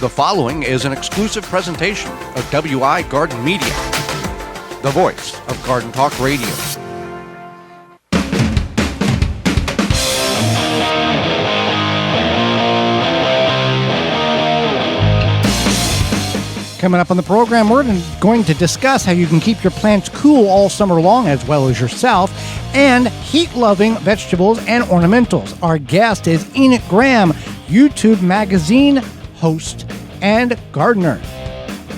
The following is an exclusive presentation of WI Garden Media, the voice of Garden Talk Radio. Coming up on the program, we're going to discuss how you can keep your plants cool all summer long, as well as yourself, and heat-loving vegetables and ornamentals. Our guest is Enoch Graham, YouTube magazine host and gardener.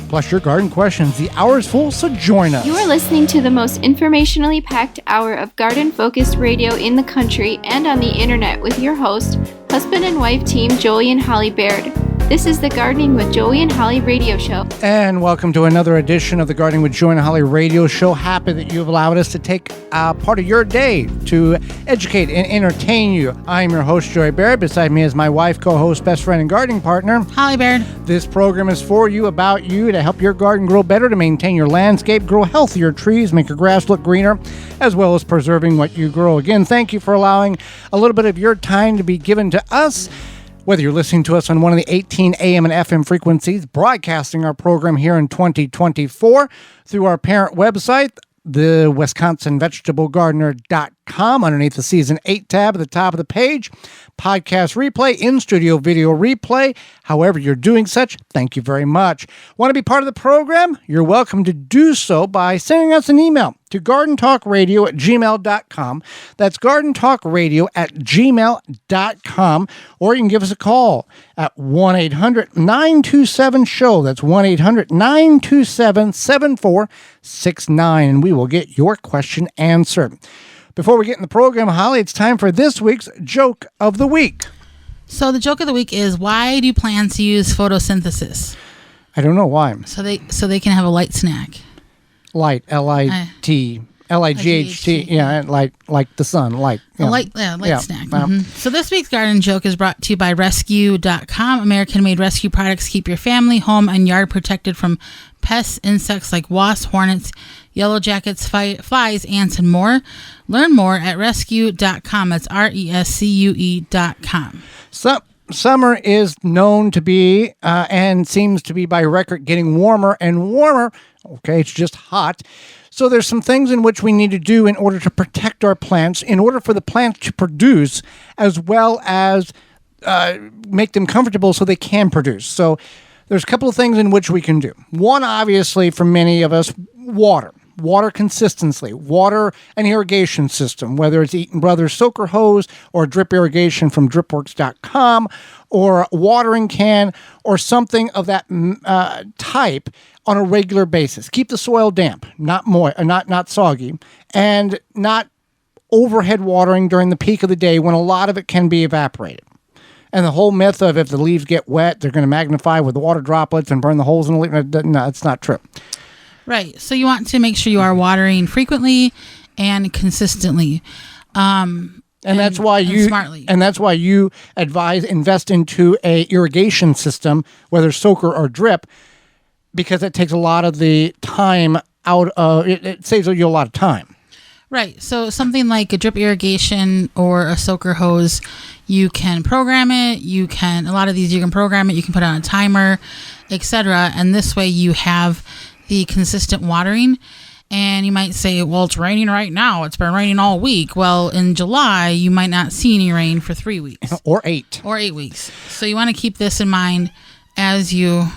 Plus your garden questions. The hour is full, so join us. You are listening to the most informationally packed hour of garden-focused radio in the country and on the internet with your host, husband and wife team Joey and Holly Baird. This is the Gardening with Joey and Holly radio show. And welcome to another edition of the Gardening with Joey and Holly radio show. Happy that you've allowed us to take part of your day to educate and entertain you. I'm your host, Joey Baird. Beside me is my wife, co-host, best friend, and gardening partner, Holly Baird. This program is for you, about you, to help your garden grow better, to maintain your landscape, grow healthier trees, make your grass look greener, as well as preserving what you grow. Again, thank you for allowing a little bit of your time to be given to us. Whether you're listening to us on one of the 18 AM and FM frequencies, broadcasting our program here in 2024 through our parent website, the WisconsinVegetableGardener.com, underneath the Season 8 tab at the top of the page, podcast replay, in-studio video replay. However you're doing such, thank you very much. Want to be part of the program? You're welcome to do so by sending us an email to gardentalkradio@gmail.com. That's gardentalkradio@gmail.com. Or you can give us a call at 1-800-927-SHOW. That's 1-800-927-7469. And we will get your question answered. Before we get in the program, Holly, it's time for this week's Joke of the Week. So the joke of the week is, why do plants use photosynthesis? I don't know why. So they can have a light snack. Light, L-I-T, L-I-G-H-T, yeah, like the sun, light. Yeah. Light snack. Mm-hmm. So this week's garden joke is brought to you by Rescue.com. American-made rescue products keep your family, home, and yard protected from pests, insects like wasps, hornets, yellow jackets, flies, ants, and more. Learn more at Rescue.com. That's RESCUE.com. Summer is known to be, and seems to be by record, getting warmer and warmer. Okay, it's just hot. So there's some things in which we need to do in order to protect our plants, in order for the plants to produce, as well as make them comfortable so they can produce. So there's a couple of things in which we can do. One, obviously, for many of us, water consistency, water and irrigation system, whether it's Eaton Brothers soaker hose or drip irrigation from dripworks.com or a watering can or something of that type on a regular basis. Keep the soil damp, not soggy, and not overhead watering during the peak of the day when a lot of it can be evaporated. And the whole myth of if the leaves get wet, they're going to magnify with the water droplets and burn the holes in the leaf, no, it's not true. Right. So you want to make sure you are watering frequently and consistently. And that's why you advise invest into a irrigation system, whether soaker or drip, because it takes a lot of the time out of it. It saves you a lot of time. Right. So something like a drip irrigation or a soaker hose, you can program it. A lot of these you can program it. You can put on a timer, etc. And this way you have the consistent watering. And you might say, well, it's raining right now. It's been raining all week. Well, in July, you might not see any rain for 3 weeks. Or 8. Or 8 weeks. So you want to keep this in mind as you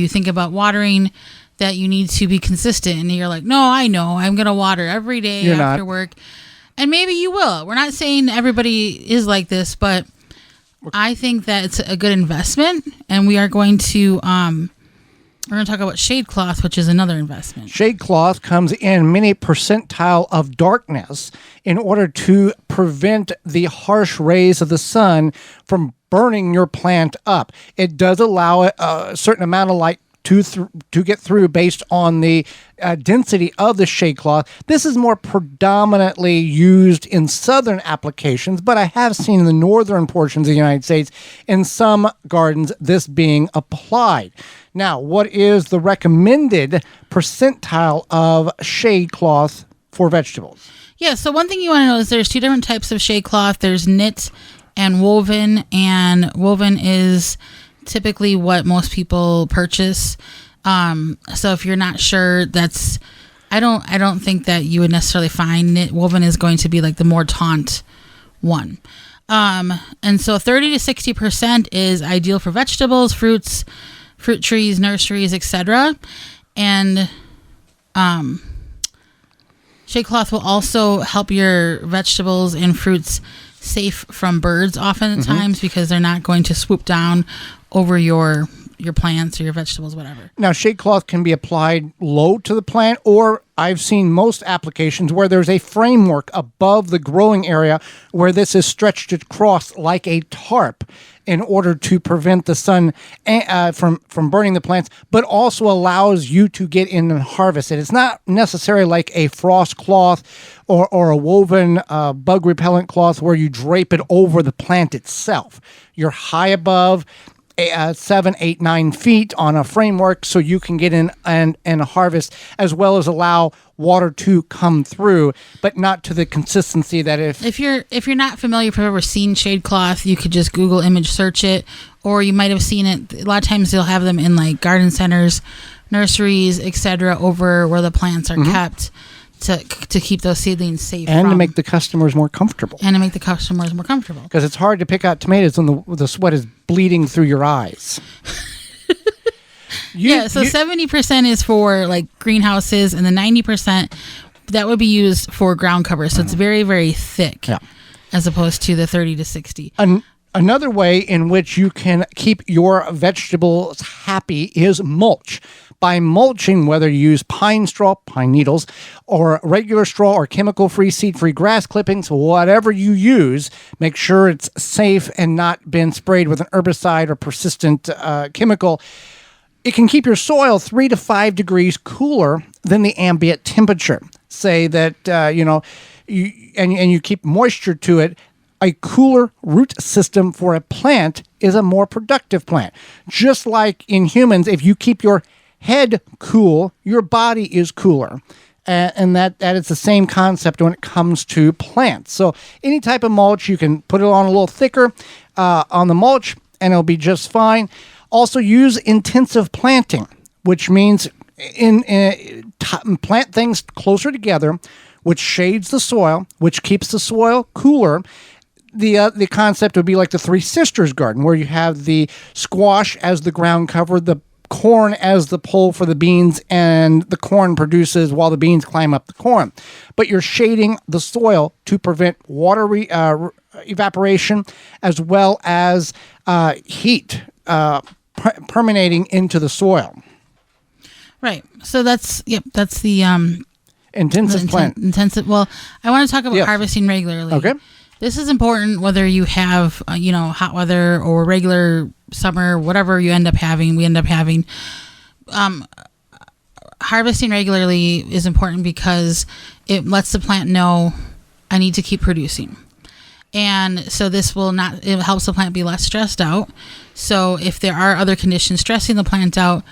think about watering, that you need to be consistent. And you're like, no, I know. I'm going to water every day after work. And maybe you will. We're not saying everybody is like this, but I think that it's a good investment. And we are going to talk about shade cloth, which is another investment. Shade cloth comes in many percentile of darkness in order to prevent the harsh rays of the sun from burning your plant up. It does allow a certain amount of light to get through based on the density of the shade cloth. This is more predominantly used in southern applications, but I have seen in the northern portions of the United States in some gardens this being applied. Now, what is the recommended percentile of shade cloth for vegetables? Yeah, so one thing you want to know is there's two different types of shade cloth. There's knit and woven. And woven is typically what most people purchase. So if you're not sure, I don't think that you would necessarily find it. Woven is going to be like the more taunt one. And so 30 to 60% is ideal for vegetables, fruits, fruit trees, nurseries, etc. And shade cloth will also help your vegetables and fruits safe from birds oftentimes because they're not going to swoop down over your plants or your vegetables, whatever. Now, shade cloth can be applied low to the plant, or I've seen most applications where there's a framework above the growing area where this is stretched across like a tarp in order to prevent the sun from burning the plants, but also allows you to get in and harvest it. It's not necessarily like a frost cloth or a woven bug repellent cloth where you drape it over the plant itself. You're high above 7, 8, 9 feet on a framework so you can get in and harvest, as well as allow water to come through, but not to the consistency that if you're not familiar, if you've ever seen shade cloth, you could just Google image search it, or you might have seen it. A lot of times they'll have them in like garden centers, nurseries, etc., over where the plants are kept to keep those seedlings safe and to make the customers more comfortable. Because it's hard to pick out tomatoes when the sweat is bleeding through your eyes. So 70% is for like greenhouses, and the 90% that would be used for ground cover. So it's very, very thick, as opposed to the 30 to 60. Another way in which you can keep your vegetables happy is mulch. By mulching, whether you use pine straw, pine needles, or regular straw or chemical-free, seed-free grass clippings, whatever you use, make sure it's safe and not been sprayed with an herbicide or persistent chemical. It can keep your soil 3 to 5 degrees cooler than the ambient temperature. Say that you keep moisture to it. A cooler root system for a plant is a more productive plant. Just like in humans, if you keep your head cool, your body is cooler. And that is the same concept when it comes to plants. So any type of mulch, you can put it on a little thicker on the mulch, and it'll be just fine. Also use intensive planting, which means plant things closer together, which shades the soil, which keeps the soil cooler. The concept would be like the Three Sisters garden, where you have the squash as the ground cover, the corn as the pole for the beans, and the corn produces while the beans climb up the corn. But you're shading the soil to prevent water evaporation, as well as heat permeating into the soil. Right. So that's the intensive plant. Intensive. Well, I want to talk about harvesting regularly. Okay. This is important whether you have, hot weather or regular summer, whatever we end up having. Harvesting regularly is important because it lets the plant know I need to keep producing. And so it helps the plant be less stressed out. So if there are other conditions stressing the plant out,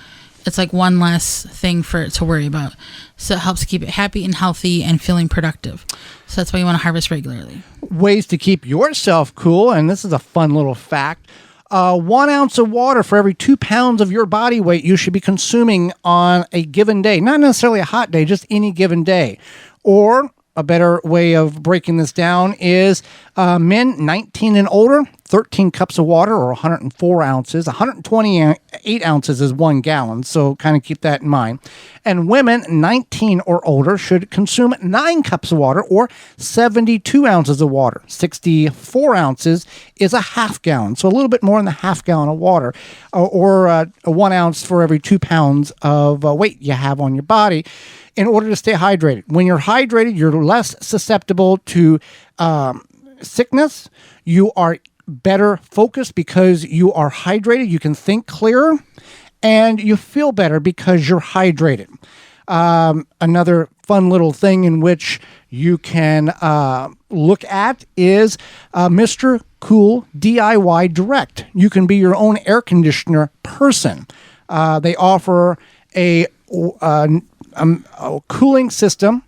it's like one less thing for it to worry about. So it helps keep it happy and healthy and feeling productive. So that's why you want to harvest regularly. Ways to keep yourself cool, and this is a fun little fact. 1 ounce of water for every 2 pounds of your body weight you should be consuming on a given day. Not necessarily a hot day, just any given day. Or a better way of breaking this down is men 19 and older, 13 cups of water or 104 ounces. 128 ounces is 1 gallon, so kind of keep that in mind. And women 19 or older should consume 9 cups of water or 72 ounces of water. 64 ounces is a half gallon, so a little bit more than a half gallon of water, or 1 ounce for every 2 pounds of weight you have on your body, in order to stay hydrated. When you're hydrated, you're less susceptible to sickness. You are better focused because you are hydrated. You can think clearer, and you feel better because you're hydrated. Another fun little thing in which you can look at is Mr. Cool DIY Direct. You can be your own air conditioner person. They offer a cooling system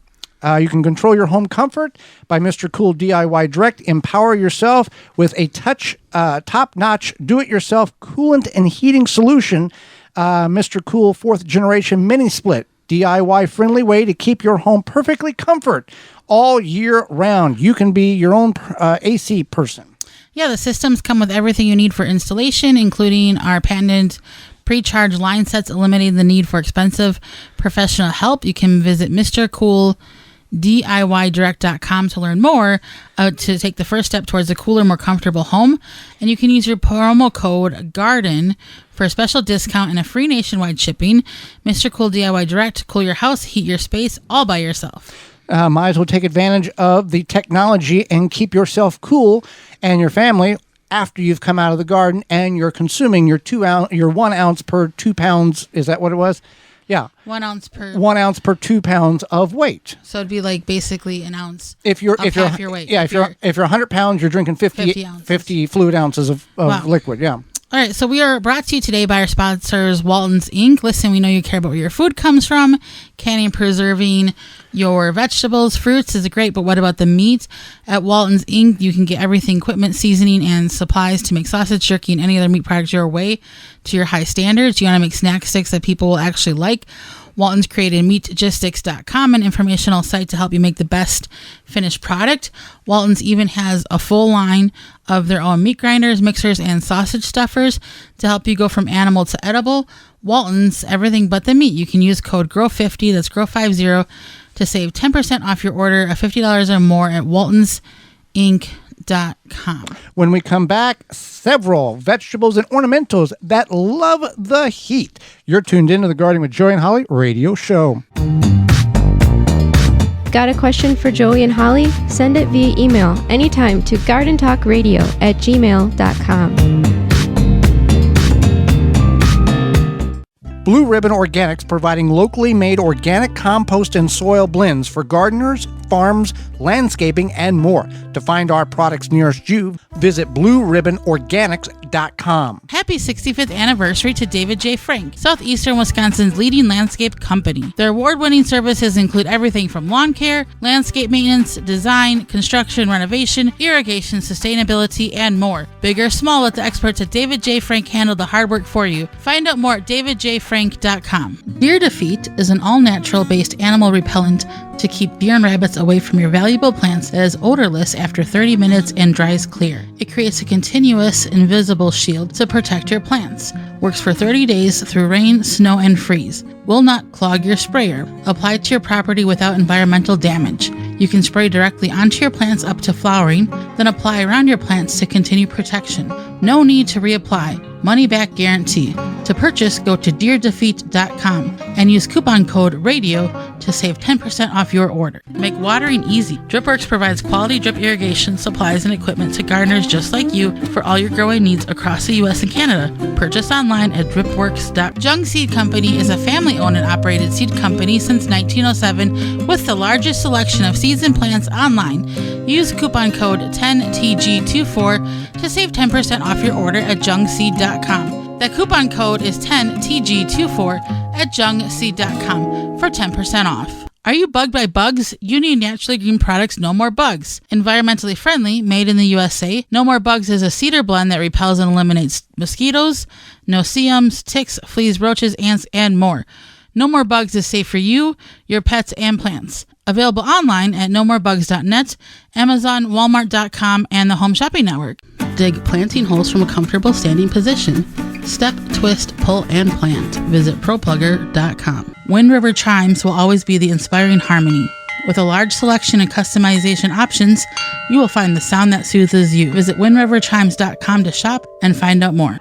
You can control your home comfort by Mr. Cool DIY Direct. Empower yourself with a top-notch, do-it-yourself coolant and heating solution. Mr. Cool 4th Generation Mini Split. DIY-friendly way to keep your home perfectly comfort all year round. You can be your own AC person. Yeah, the systems come with everything you need for installation, including our patented pre-charge line sets, eliminating the need for expensive professional help. You can visit MrCoolDIYDirect.com to learn more, to take the first step towards a cooler, more comfortable home. And you can use your promo code GARDEN for a special discount and a free nationwide shipping. Mr. Cool DIY Direct, cool your house, heat your space, all by yourself. Might as well take advantage of the technology and keep yourself cool and your family after you've come out of the garden and you're consuming your 1 ounce per 2 pounds. Is that what it was? Yeah. 1 ounce per 1 ounce per 2 pounds of weight. So it'd be like basically an ounce. If you're half your weight. Yeah, if you're 100 pounds, you're drinking 50 fluid ounces of liquid. Yeah. All right, so we are brought to you today by our sponsors, Walton's Inc. Listen, we know you care about where your food comes from. Canning and preserving your vegetables, fruits is great, but what about the meat? At Walton's Inc., you can get everything, equipment, seasoning, and supplies to make sausage, jerky, and any other meat products your way to your high standards. You want to make snack sticks that people will actually like. Walton's created meatgistics.com, an informational site to help you make the best finished product. Walton's even has a full line of their own meat grinders, mixers, and sausage stuffers to help you go from animal to edible. Walton's, everything but the meat. You can use code GROW50, that's GROW50, to save 10% off your order of $50 or more at waltonsinc.com. When we come back, several vegetables and ornamentals that love the heat. You're tuned into the Gardening with Joey and Holly radio show. Got a question for Joey and Holly? Send it via email anytime to gardentalkradio@gmail.com. Blue Ribbon Organics, providing locally made organic compost and soil blends for gardeners, farms, landscaping, and more. To find our products nearest you, visit blueribbonorganics.com. Happy 65th anniversary to David J. Frank, Southeastern Wisconsin's leading landscape company. Their award-winning services include everything from lawn care, landscape maintenance, design, construction, renovation, irrigation, sustainability, and more. Big or small, let the experts at David J. Frank handle the hard work for you. Find out more at davidjfrank.com. Deer Defeat is an all-natural based animal repellent to keep deer and rabbits away from your valuable plants that is odorless after 30 minutes and dries clear. It creates a continuous, invisible shield to protect your plants. Works for 30 days through rain, snow, and freeze. Will not clog your sprayer. Apply to your property without environmental damage. You can spray directly onto your plants up to flowering, then apply around your plants to continue protection. No need to reapply. Money back guarantee. To purchase, go to deerdefeat.com and use coupon code RADIO to save 10% off your order. Make watering easy. DripWorks provides quality drip irrigation supplies and equipment to gardeners just like you for all your growing needs across the U.S. and Canada. Purchase online at dripworks.com. Jung Seed Company is a family-owned and operated seed company since 1907 with the largest selection of seeds and plants online. Use coupon code 10TG24 to save 10% off your order at jungseed.com. That coupon code is 10TG24 at jungseed.com for 10% off. Are you bugged by bugs? You need Naturally Green Products No More Bugs. Environmentally friendly, made in the USA, No More Bugs is a cedar blend that repels and eliminates mosquitoes, no-see-ums, ticks, fleas, roaches, ants, and more. No More Bugs is safe for you, your pets, and plants. Available online at nomorebugs.net, Amazon, Walmart.com, and the Home Shopping Network. Dig planting holes from a comfortable standing position. Step, twist, pull, and plant. Visit ProPlugger.com. Wind River Chimes will always be the inspiring harmony. With a large selection and customization options, you will find the sound that soothes you. Visit windriverchimes.com to shop and find out more.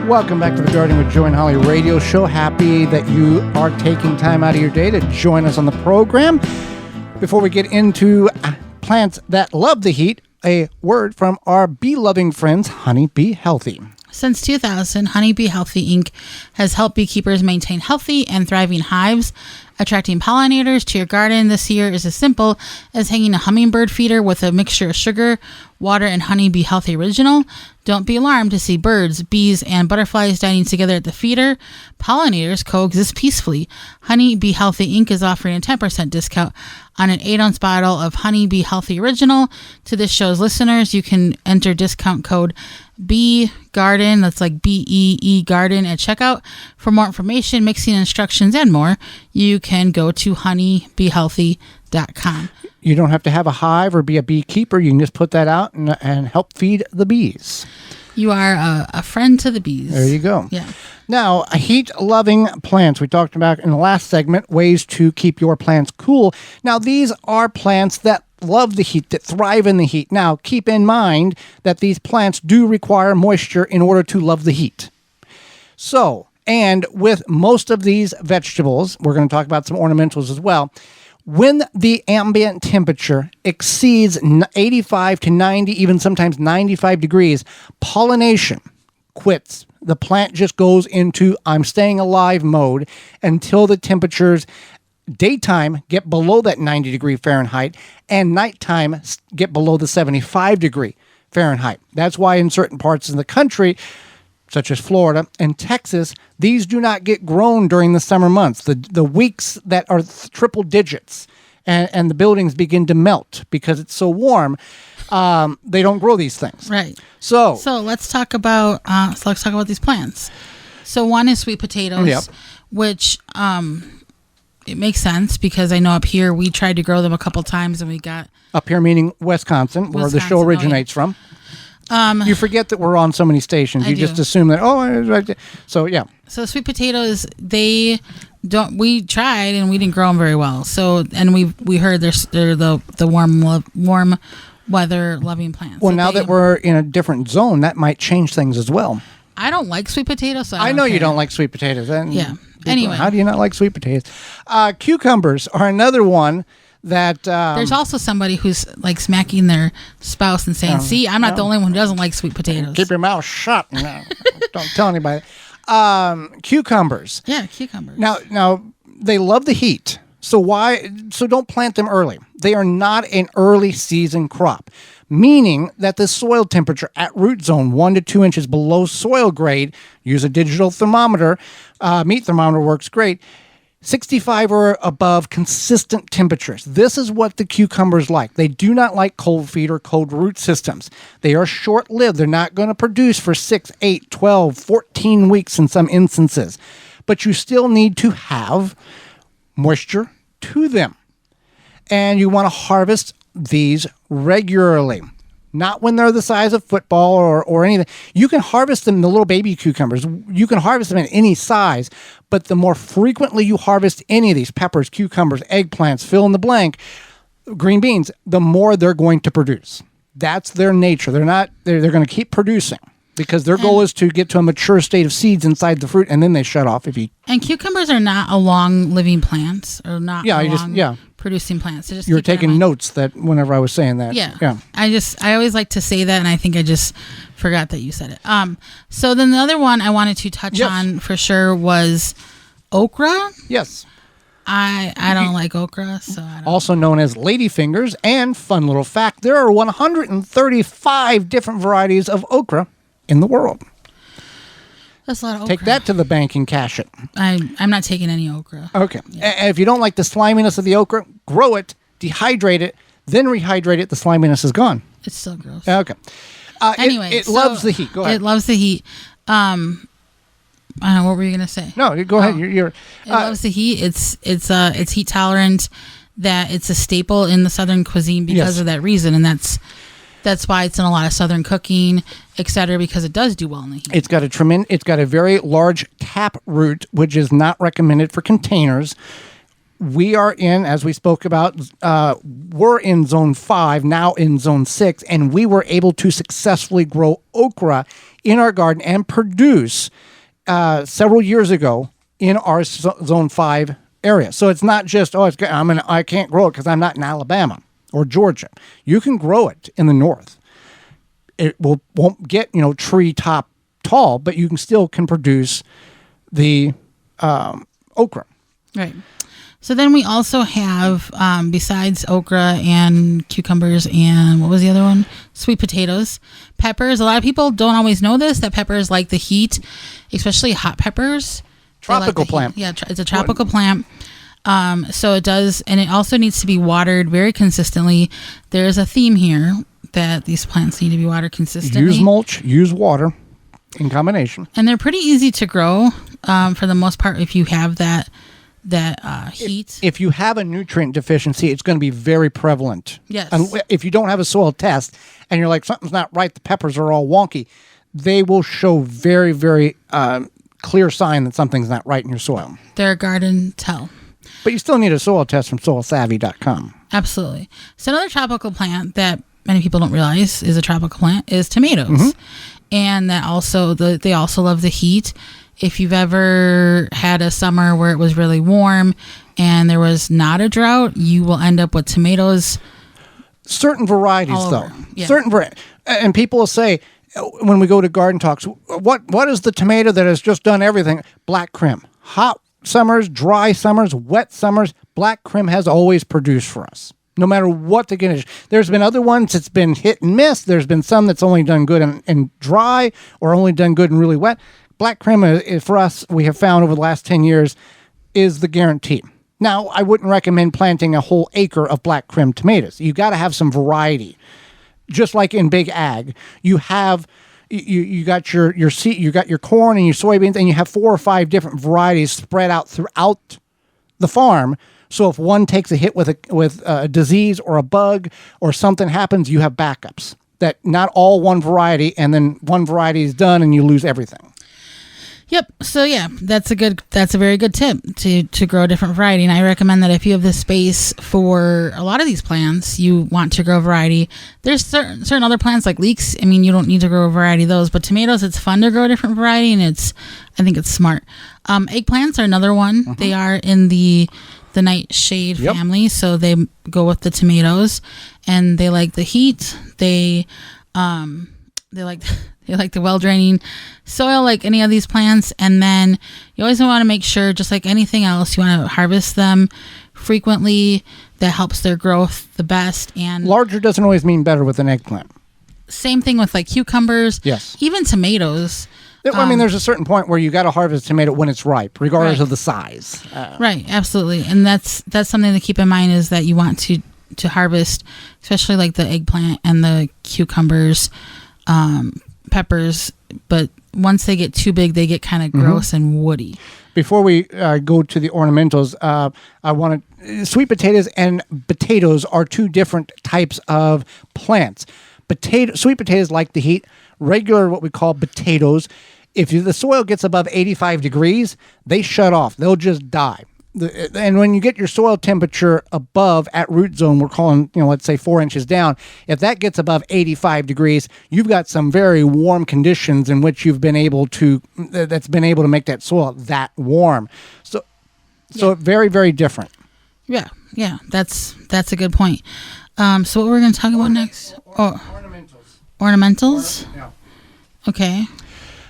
Welcome back to the Gardening with Joey and Holly radio show. Happy that you are taking time out of your day to join us on the program. Before we get into plants that love the heat, a word from our bee-loving friends, Honey Bee Healthy. Since 2000, Honey Bee Healthy Inc. has helped beekeepers maintain healthy and thriving hives. Attracting pollinators to your garden this year is as simple as hanging a hummingbird feeder with a mixture of sugar, water, and Honey Bee Healthy Original. Don't be alarmed to see birds, bees, and butterflies dining together at the feeder. Pollinators coexist peacefully. Honey Bee Healthy Inc. is offering a 10% discount on an 8-ounce bottle of Honey Bee Healthy Original. To this show's listeners, you can enter discount code BEEGARDEN, that's like BEE Garden, at checkout. For more information, mixing instructions, and more, you can go to honeybeehealthy.com. You don't have to have a hive or be a beekeeper. You can just put that out and help feed the bees. You are a friend to the bees. There you go. Yeah. Now, heat-loving plants. We talked about in the last segment ways to keep your plants cool. Now, these are plants that love the heat, that thrive in the heat. Now, keep in mind that these plants do require moisture in order to love the heat. So, and with most of these vegetables, we're going to talk about some ornamentals as well. When the ambient temperature exceeds 85 to 90, even sometimes 95 degrees, pollination quits. The plant just goes into I'm staying alive mode until the temperatures daytime get below that 90 degree Fahrenheit and nighttime get below the 75 degree Fahrenheit. That's why in certain parts of the country, such as Florida and Texas, these do not get grown during the summer months. The weeks that are triple digits and the buildings begin to melt because it's so warm, they don't grow these things. Right. So let's talk about these plants. So one is sweet potatoes, Yep. which it makes sense because I know up here we tried to grow them a couple times and we got up here meaning Wisconsin, where the show originates from. You forget that we're on so many stations. You just assume that, it's right there. So, yeah. So sweet potatoes, we tried and we didn't grow them very well. So, and we heard they're the warm weather loving plants. Well, so now that we're in a different zone, that might change things as well. I don't like sweet potatoes. So I know you don't like sweet potatoes. Yeah. Anyway. How do you not like sweet potatoes? Cucumbers are another one that there's also somebody who's like smacking their spouse and saying, see, I'm not the only one who doesn't like sweet potatoes. Keep your mouth shut. Don't tell anybody. Cucumbers. Yeah, cucumbers. Now they love the heat. So don't plant them early. They are not an early season crop, meaning that the soil temperature at root zone 1 to 2 inches below soil grade, use a digital thermometer, meat thermometer works great, 65 or above consistent temperatures. This is what the cucumbers like. They do not like cold feet or cold root systems. They are short-lived. They're not going to produce for 6, 8, 12, 14 weeks in some instances. But you still need to have moisture to them. And you want to harvest these regularly. Not when they're the size of football or anything. You can harvest them, the little baby cucumbers. You can harvest them in any size, but the more frequently you harvest any of these peppers, cucumbers, eggplants, fill in the blank, green beans, the more they're going to produce. That's their nature. They're going to keep producing because their goal is to get to a mature state of seeds inside the fruit, and then they shut off. And cucumbers are not a long living plants or not producing plants. So you were taking notes that whenever I was saying that. Yeah. I always like to say that, and I think I just forgot that you said it. So then the other one I wanted to touch on for sure was okra. Yes. I don't like okra, so I don't. Also known as ladyfingers, and fun little fact, there are 135 different varieties of okra in the world. That's a lot of okra. Take that to the bank and cash it. I'm not taking any okra. Okay. Yeah. And if you don't like the sliminess of the okra, grow it, dehydrate it, then rehydrate it. The sliminess is gone. It's still gross. Okay. Anyway, it loves the heat. Go ahead. It loves the heat. I don't know, what were you gonna say? No, go ahead. It loves the heat. It's heat tolerant. That it's a staple in the Southern cuisine because of that reason, and that's why it's in a lot of Southern cooking, etc. Because it does do well in the heat. It's got a very large tap root, which is not recommended for containers. We are in, as we spoke about, we're in zone 5, now in zone 6, and we were able to successfully grow okra in our garden and produce several years ago in our zone 5 area. So it's not just, I can't grow it because I'm not in Alabama or Georgia. You can grow it in the north. It won't get, tree top tall, but you can produce the okra. Right. So then we also have, besides okra and cucumbers and what was the other one? Sweet potatoes, peppers. A lot of people don't always know this, that peppers like the heat, especially hot peppers. Tropical plant. Yeah, it's a tropical plant. So it does, and it also needs to be watered very consistently. There's a theme here that these plants need to be watered consistently. Use mulch, use water in combination. And they're pretty easy to grow for the most part if you have that heat. If you have a nutrient deficiency, it's going to be very prevalent. Yes. And if you don't have a soil test and you're like, something's not right, the peppers are all wonky, they will show very, very clear sign that something's not right in your soil. They're a garden tell. But you still need a soil test from soilsavvy.com. Absolutely. So another tropical plant that many people don't realize is a tropical plant is tomatoes. And that also they also love the heat. If you've ever had a summer where it was really warm and there was not a drought, you will end up with tomatoes. Certain varieties, all though. over. Yeah. Certain varieties. And people will say, when we go to garden talks, what is the tomato that has just done everything? Black Krim. Hot summers, dry summers, wet summers, Black Krim has always produced for us. No matter what the condition. There's been other ones that's been hit and miss. There's been some that's only done good in dry or only done good in really wet. Black Krim, is, for us, we have found over the last 10 years, is the guarantee. Now, I wouldn't recommend planting a whole acre of Black Krim tomatoes. You got to have some variety. Just like in big ag, you have you got your seed, you got your corn and your soybeans, and you have 4 or 5 different varieties spread out throughout the farm. So if one takes a hit with a disease or a bug or something happens, you have backups. That not all one variety, and then one variety is done and you lose everything. Yep. So yeah, that's a very good tip to grow a different variety. And I recommend that if you have the space for a lot of these plants, you want to grow variety. There's certain other plants like leeks. I mean, you don't need to grow a variety of those, but tomatoes, it's fun to grow a different variety, and I think it's smart. Eggplants are another one. They are in the nightshade family, so they go with the tomatoes, and they like the heat. They like the well-draining soil like any of these plants. And then you always want to make sure, just like anything else, you want to harvest them frequently. That helps their growth the best. And larger doesn't always mean better with an eggplant. Same thing with like cucumbers. Yes. Even tomatoes. I mean, there's a certain point where you got to harvest a tomato when it's ripe, regardless of the size. Right, absolutely. And that's something to keep in mind, is that you want to harvest, especially like the eggplant and the cucumbers, peppers, but once they get too big, they get kind of gross and woody. Before we go to the ornamentals, sweet potatoes and potatoes are 2 different types of plants. Sweet potatoes like the heat. Regular, what we call potatoes, if the soil gets above 85 degrees, they shut off. They'll just die. And when you get your soil temperature above at root zone, we're calling, let's say 4 inches down. If that gets above 85 degrees, you've got some very warm conditions in which that's been able to make that soil that warm. So very, very different. Yeah, that's a good point. So what we're going to talk about next? Ornamentals? Yeah. Okay.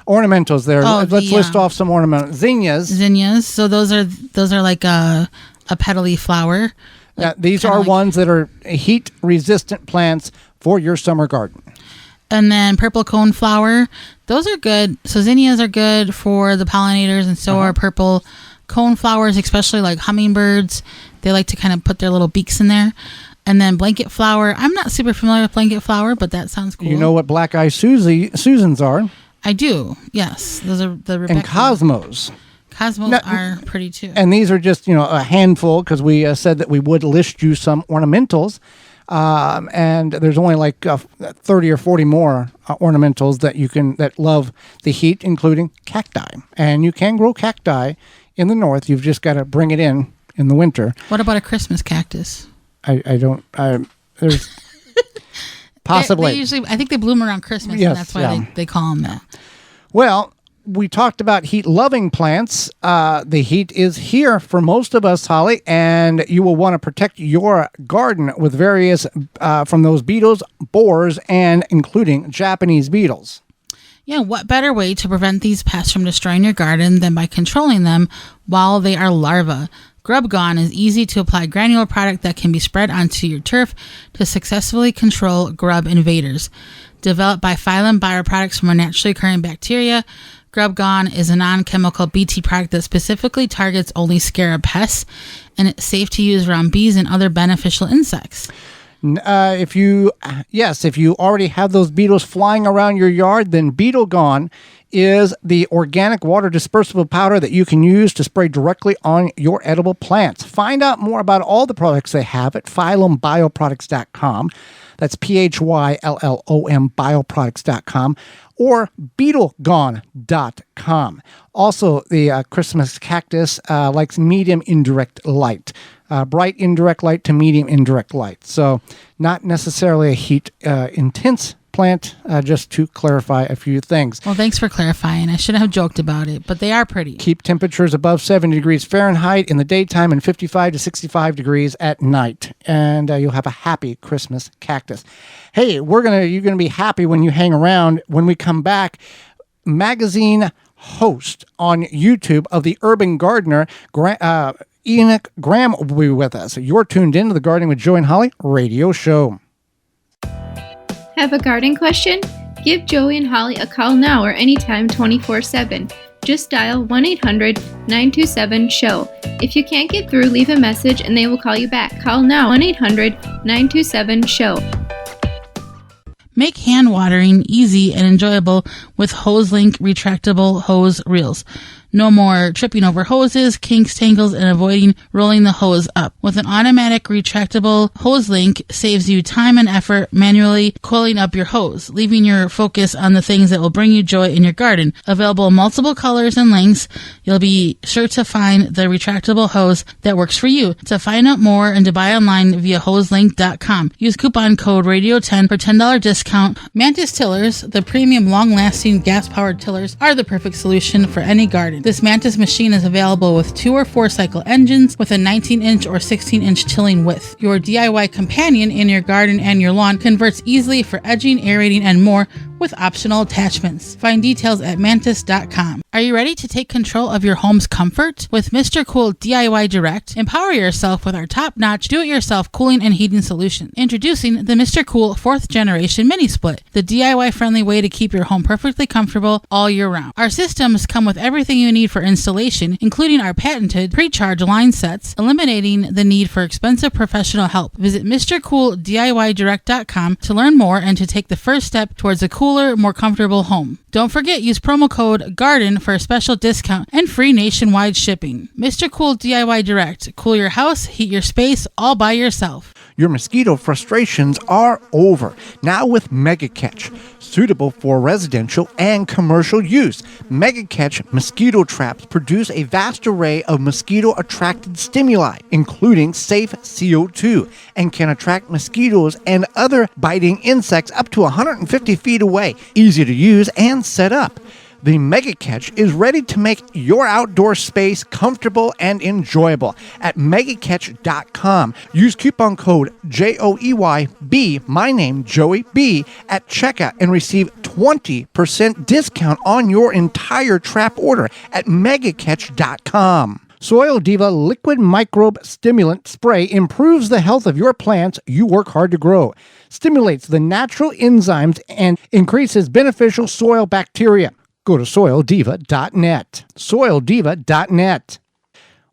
Ornamentals there. Let's list off some ornamentals. Zinnias. So those are like a petally flower. Yeah, these are ones that are heat resistant plants for your summer garden. And then purple coneflower. Those are good. So zinnias are good for the pollinators, and so are purple coneflowers, especially like hummingbirds. They like to kind of put their little beaks in there. And then blanket flower. I'm not super familiar with blanket flower, but that sounds cool. You know what black eye Susans are? I do. Yes, those are the Rebecca. And cosmos. Cosmos are pretty too. And these are just a handful, because we said that we would list you some ornamentals, and there's only like 30 or 40 more ornamentals that love the heat, including cacti. And you can grow cacti in the north. You've just got to bring it in the winter. What about a Christmas cactus? There's possibly. They usually, I think they bloom around Christmas, and that's why they call them that. Well, we talked about heat-loving plants. The heat is here for most of us, Holly, and you will want to protect your garden with various, from those beetles, borers, and including Japanese beetles. Yeah, what better way to prevent these pests from destroying your garden than by controlling them while they are larvae? Grub Gone is easy to apply granular product that can be spread onto your turf to successfully control grub invaders. Developed by Phylum Bioproducts from a naturally occurring bacteria, Grub Gone is a non-chemical BT product that specifically targets only scarab pests, and it's safe to use around bees and other beneficial insects. If you already have those beetles flying around your yard, then Beetle Gone is the organic water dispersible powder that you can use to spray directly on your edible plants. Find out more about all the products they have at PhylumBioproducts.com. That's PHYLLOM bioproducts.com or BeetleGone.com. Also, the Christmas cactus likes medium indirect light. Bright indirect light to medium indirect light. So not necessarily a heat intense plant, just to clarify a few things. Well, thanks for clarifying. I shouldn't have joked about it, but they are pretty. Keep temperatures above 70 degrees Fahrenheit in the daytime and 55 to 65 degrees at night. And you'll have a happy Christmas cactus. Hey, you're going to be happy when you hang around. When we come back, magazine host on YouTube of the Urban Gardener, Enoch Graham will be with us. You're tuned in to the Gardening with Joey and Holly radio show. Have a garden question? Give Joey and Holly a call now or anytime 24/7. Just dial 1-800-927-SHOW. If you can't get through, leave a message and they will call you back. Call now 1-800-927-SHOW. Make hand watering easy and enjoyable with HoseLink retractable hose reels. No more tripping over hoses, kinks, tangles, and avoiding rolling the hose up. With an automatic retractable hose link saves you time and effort manually coiling up your hose, leaving your focus on the things that will bring you joy in your garden. Available in multiple colors and lengths, you'll be sure to find the retractable hose that works for you. To find out more and to buy online via hoselink.com, use coupon code RADIO10 for $10 discount. Mantis tillers, the premium long-lasting gas-powered tillers, are the perfect solution for any garden. This Mantis machine is available with 2 or 4 cycle engines with a 19-inch or 16-inch tilling width. Your DIY companion in your garden and your lawn converts easily for edging, aerating, and more with optional attachments. Find details at mantis.com. Are you ready to take control of your home's comfort? With Mr. Cool DIY Direct, empower yourself with our top-notch do-it-yourself cooling and heating solution. Introducing the Mr. Cool 4th Generation Mini Split, the DIY-friendly way to keep your home perfectly comfortable all year round. Our systems come with everything you need for installation, including our patented pre-charge line sets, eliminating the need for expensive professional help. Visit MrCoolDIYDirect.com to learn more and to take the first step towards a cooler, more comfortable home. Don't forget, use promo code GARDEN for a special discount and free nationwide shipping. Mr. Cool DIY Direct. Cool your house, heat your space, all by yourself. Your mosquito frustrations are over. Now with Mega Catch, suitable for residential and commercial use. Mega Catch mosquito traps produce a vast array of mosquito-attracted stimuli, including safe CO2, and can attract mosquitoes and other biting insects up to 150 feet away. Easy to use and set up. The Mega Catch is ready to make your outdoor space comfortable and enjoyable at megacatch.com. Use coupon code JOEYB, my name Joey B, at checkout and receive 20% discount on your entire trap order at megacatch.com. Soil Diva Liquid Microbe Stimulant Spray improves the health of your plants you work hard to grow, stimulates the natural enzymes, and increases beneficial soil bacteria. Go to soildiva.net. Soildiva.net.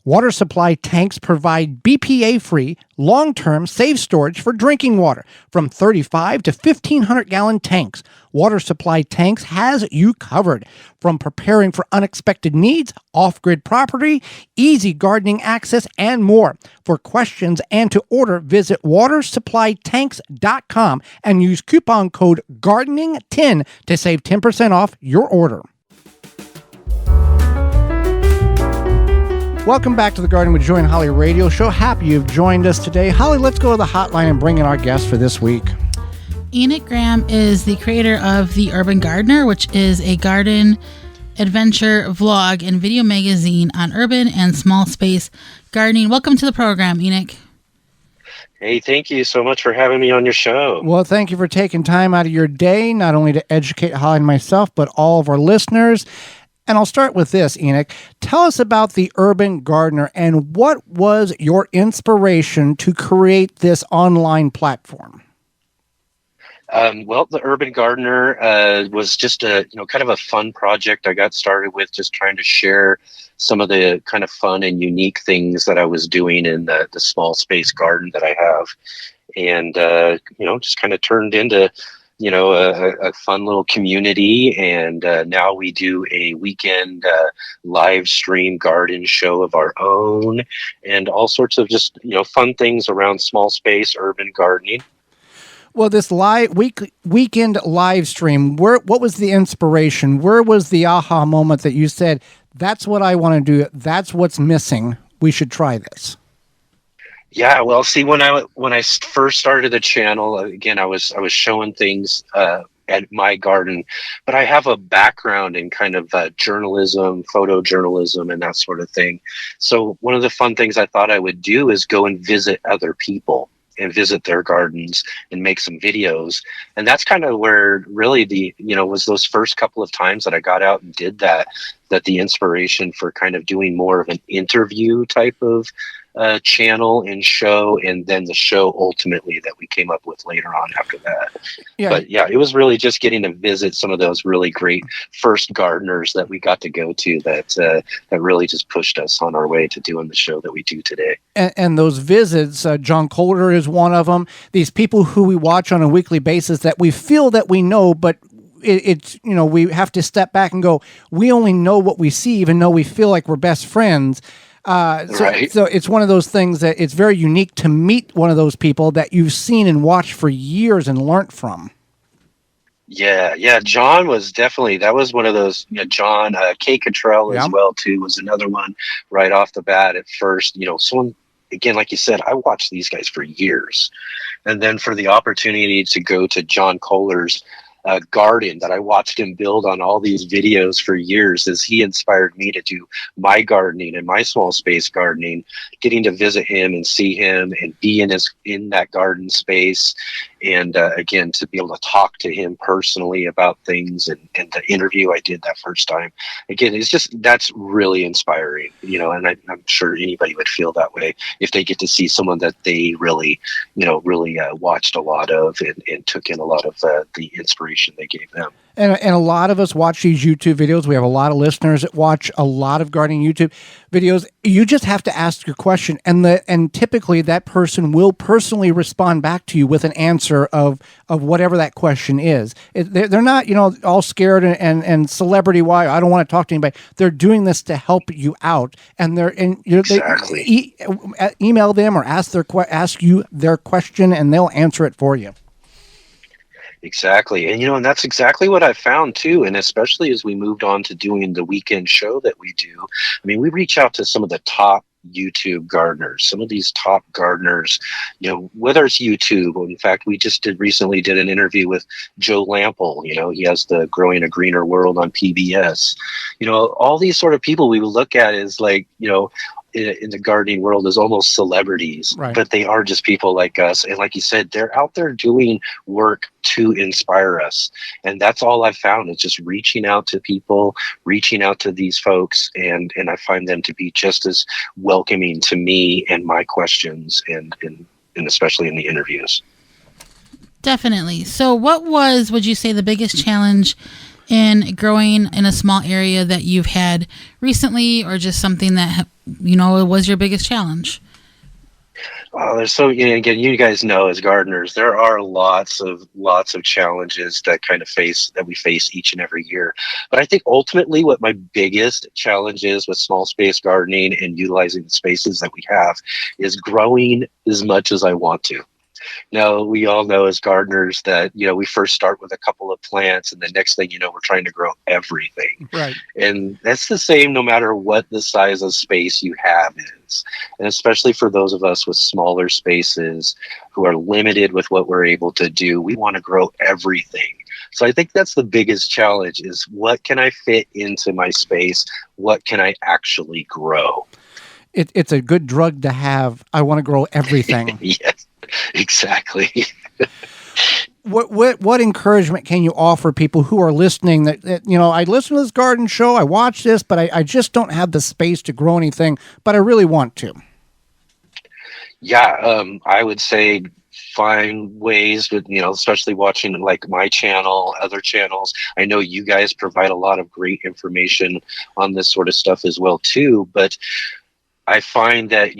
Water supply tanks provide BPA-free, long-term safe storage for drinking water from 35 to 1,500-gallon tanks. Water supply tanks has you covered. From preparing for unexpected needs, off-grid property, easy gardening access, and more. For questions and to order, visit watersupplytanks.com and use coupon code GARDENING10 to save 10% off your order. Welcome back to the Gardening with Joey and Holly radio show. Happy you've joined us today. Holly, let's go to the hotline and bring in our guest for this week. Enoch Graham is the creator of The Urban Gardener, which is a garden adventure vlog and video magazine on urban and small space gardening. Welcome to the program, Enoch. Hey, thank you so much for having me on your show. Well, thank you for taking time out of your day, not only to educate Holly and myself, but all of our listeners. And I'll start with this, Enoch. Tell us about the Urban Gardener and what was your inspiration to create this online platform? Well, the Urban Gardener was just a kind of a fun project I got started with, just trying to share some of the kind of fun and unique things that I was doing in the small space garden that I have, and just kind of turned into a fun little community. And now we do a weekend live stream garden show of our own, and all sorts of just fun things around small space urban gardening. Well, this weekend live stream, what was the inspiration? Where was the aha moment that you said, that's what I want to do, that's what's missing, we should try this? Yeah, well, see, when I first started the channel, again, I was showing things at my garden, but I have a background in kind of journalism, photojournalism, and that sort of thing. So one of the fun things I thought I would do is go and visit other people and visit their gardens and make some videos. And that's kind of where really was those first couple of times that I got out and did that the inspiration for kind of doing more of an interview type of channel and show, and then the show ultimately that we came up with later on after that. Yeah. But yeah, it was really just getting to visit some of those really great first gardeners that we got to go to that really just pushed us on our way to doing the show that we do today. And those visits, John Colder is one of them. These people who we watch on a weekly basis that we feel that we know, but it's we have to step back and go, we only know what we see, even though we feel like we're best friends. Right. So it's one of those things that it's very unique to meet one of those people that you've seen and watched for years and learned from. Yeah. John was definitely, that was one of those, John, Kay Cottrell as well too, was another one right off the bat at first, someone, again, like you said, I watched these guys for years. And then for the opportunity to go to John Kohler's garden that I watched him build on all these videos for years, as he inspired me to do my gardening and my small space gardening, getting to visit him and see him and be in that garden space. And again, to be able to talk to him personally about things, and the interview I did that first time, again, that's really inspiring, and I'm sure anybody would feel that way if they get to see someone that they really watched a lot of and took in a lot of the inspiration they gave them. And a lot of us watch these YouTube videos. We have a lot of listeners that watch a lot of gardening YouTube videos. You just have to ask your question, and typically that person will personally respond back to you with an answer of whatever that question is. They're not all scared and celebrity. Why I don't want to talk to anybody. They're doing this to help you out, and Exactly. Email them or ask you their question, and they'll answer it for you. Exactly. And that's exactly what I found too. And especially as we moved on to doing the weekend show that we do, I mean, we reach out to some of the top YouTube gardeners, some of these top gardeners, whether it's YouTube. In fact, we just recently did an interview with Joe Lample. He has the Growing a Greener World on PBS. All these sort of people we look at as like, in the gardening world as almost celebrities, right. But they are just people like us. And like you said, they're out there doing work to inspire us. And that's all I've found, is just reaching out to people, reaching out to these folks. And I find them to be just as welcoming to me and my questions, and especially in the interviews. Definitely. So would you say the biggest challenge in growing in a small area that you've had recently, or just something that was your biggest challenge? There's again, you guys know, as gardeners, there are lots of challenges that we face each and every year. But I think ultimately what my biggest challenge is with small space gardening and utilizing the spaces that we have is growing as much as I want to. Now, we all know as gardeners that, we first start with a couple of plants, and the next thing we're trying to grow everything. Right. And that's the same no matter what the size of space you have is. And especially for those of us with smaller spaces who are limited with what we're able to do, we want to grow everything. So I think that's the biggest challenge, is what can I fit into my space? What can I actually grow? It's a good drug to have. I want to grow everything. Yes, exactly. what encouragement can you offer people who are listening that I listen to this garden show, I watch this, but I just don't have the space to grow anything, but I really want to? Yeah, I would say find ways with, especially watching like my channel, other channels. I know you guys provide a lot of great information on this sort of stuff as well too, but I find that,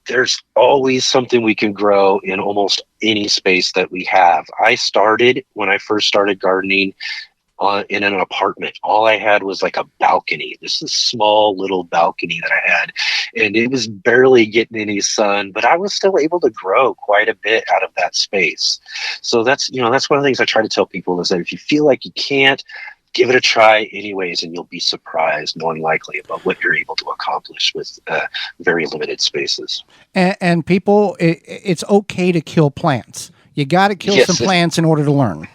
there's always something we can grow in almost any space that we have. When I first started gardening, in an apartment. All I had was like a balcony. This is small little balcony that I had, and it was barely getting any sun, but I was still able to grow quite a bit out of that space. So that's one of the things I try to tell people is that if you feel like you can't, give it a try anyways, and you'll be surprised, more than likely, about what you're able to accomplish with very limited spaces. And people, it's okay to kill plants. You got to kill some plants in order to learn.